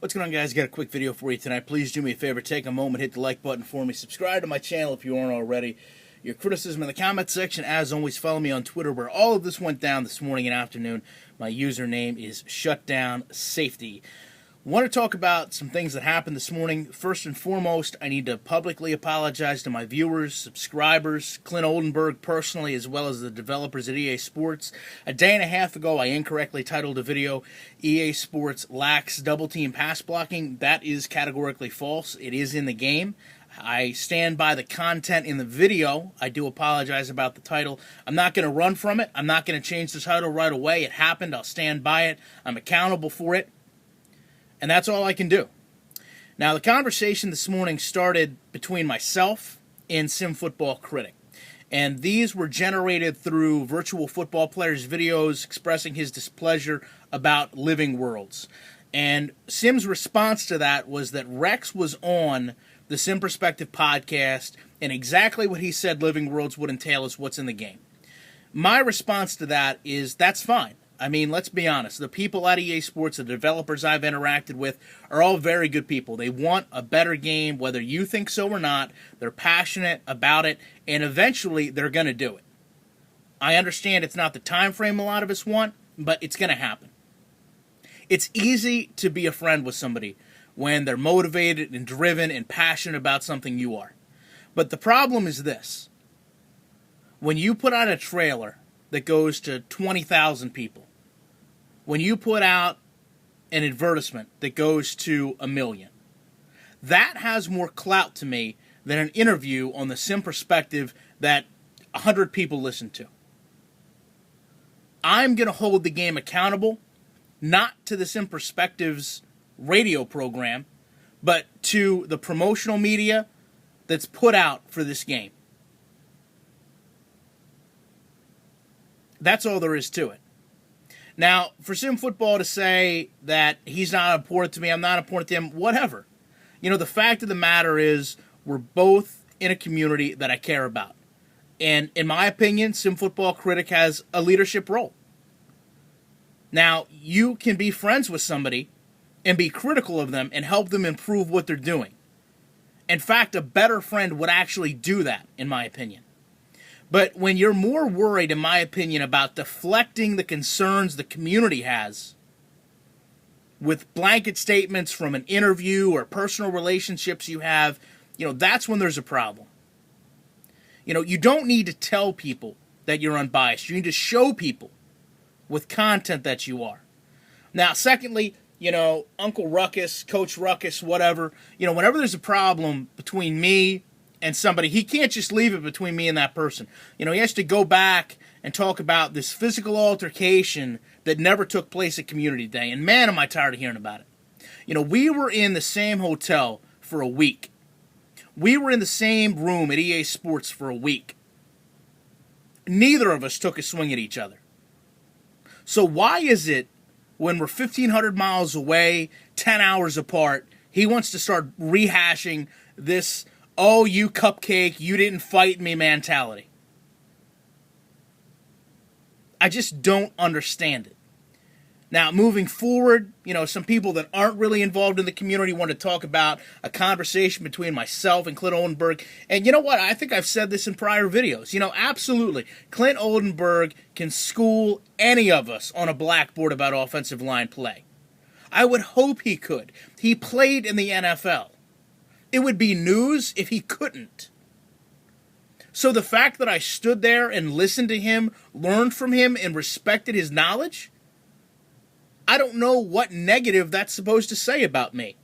What's going on, guys? Got a quick video for you tonight. Please do me a favor, take a moment, hit the like button for me, subscribe to my channel if you aren't already. Your criticism in the comment section, as always, follow me on Twitter where all of this went down this morning and afternoon. My username is ShutdownSafety. Want to talk about some things that happened this morning. First and foremost, I need to publicly apologize to my viewers, subscribers, Clint Oldenburg personally, as well as the developers at EA Sports. A day and a half ago, I incorrectly titled a video, EA Sports lacks double-team pass blocking. That is categorically false. It is in the game. I stand by the content in the video. I do apologize about the title. I'm not going to run from it. I'm not going to change the title right away. It happened. I'll stand by it. I'm accountable for it. And that's all I can do. Now, the conversation this morning started between myself and Sim Football Critic. And these were generated through Virtual Football Player's videos expressing his displeasure about Living Worlds. And Sim's response to that was that Rex was on the Sim Perspective podcast, and exactly what he said Living Worlds would entail is what's in the game. My response to that is that's fine. I mean, let's be honest. The people at EA Sports, the developers I've interacted with, are all very good people. They want a better game, whether you think so or not. They're passionate about it, and eventually they're going to do it. I understand it's not the time frame a lot of us want, but it's going to happen. It's easy to be a friend with somebody when they're motivated and driven and passionate about something you are. But the problem is this. When you put out a trailer that goes to 20,000 people, when you put out an advertisement that goes to 1 million, that has more clout to me than an interview on the Sim Perspective that 100 people listen to. I'm going to hold the game accountable, not to the Sim Perspective's radio program, but to the promotional media that's put out for this game. That's all there is to it. Now, for Sim Football to say that he's not important to me, I'm not important to him, whatever. You know, the fact of the matter is we're both in a community that I care about. And in my opinion, Sim Football Critic has a leadership role. Now, you can be friends with somebody and be critical of them and help them improve what they're doing. In fact, a better friend would actually do that, in my opinion. But when you're more worried, in my opinion, about deflecting the concerns the community has with blanket statements from an interview or personal relationships you have, you know, that's when there's a problem. You know, you don't need to tell people that you're unbiased. You need to show people with content that you are. Now, secondly, you know, Uncle Ruckus, Coach Ruckus, whatever, you know, whenever there's a problem between me and somebody, he can't just leave it between me and that person. You know, he has to go back and talk about this physical altercation that never took place at Community Day. And man, am I tired of hearing about it. You know, we were in the same hotel for a week. We were in the same room at EA Sports for a week. Neither of us took a swing at each other. So why is it when we're 1,500 miles away, 10 hours apart, he wants to start rehashing this, oh, you cupcake, you didn't fight me mentality? I just don't understand it. Now, moving forward, you know, some people that aren't really involved in the community want to talk about a conversation between myself and Clint Oldenburg. And you know what? I think I've said this in prior videos. You know, absolutely. Clint Oldenburg can school any of us on a blackboard about offensive line play. I would hope he could. He played in the NFL. It would be news if he couldn't. So the fact that I stood there and listened to him, learned from him, and respected his knowledge, I don't know what negative that's supposed to say about me.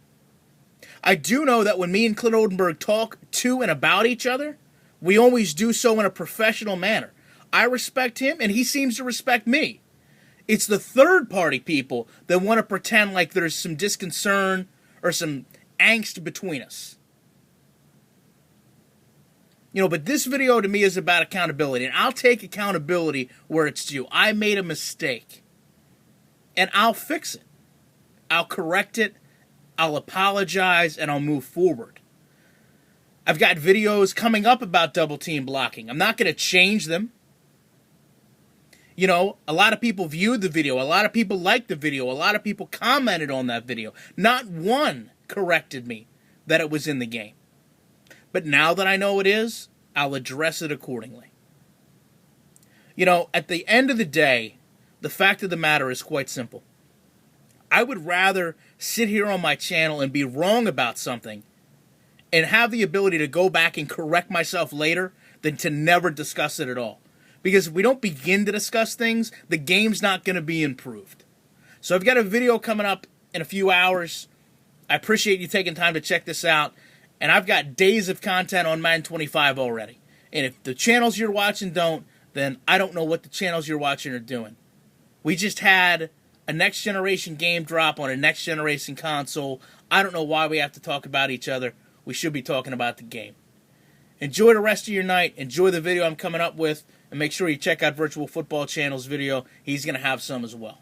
I do know that when me and Clint Oldenburg talk to and about each other, we always do so in a professional manner. I respect him, and he seems to respect me. It's the third-party people that want to pretend like there's some disconcern or some angst between us. You know, but this video to me is about accountability, and I'll take accountability where it's due. I made a mistake, and I'll fix it. I'll correct it, I'll apologize, and I'll move forward. I've got videos coming up about double team blocking. I'm not going to change them. You know, a lot of people viewed the video. A lot of people liked the video. A lot of people commented on that video. Not one corrected me that it was in the game. But now that I know it is, I'll address it accordingly. You know, at the end of the day, the fact of the matter is quite simple. I would rather sit here on my channel and be wrong about something and have the ability to go back and correct myself later than to never discuss it at all. Because if we don't begin to discuss things, the game's not going to be improved. So I've got a video coming up in a few hours. I appreciate you taking time to check this out. And I've got days of content on M25 already. And if the channels you're watching don't, then I don't know what the channels you're watching are doing. We just had a next generation game drop on a next generation console. I don't know why we have to talk about each other. We should be talking about the game. Enjoy the rest of your night. Enjoy the video I'm coming up with. And make sure you check out Virtual Football Channel's video. He's going to have some as well.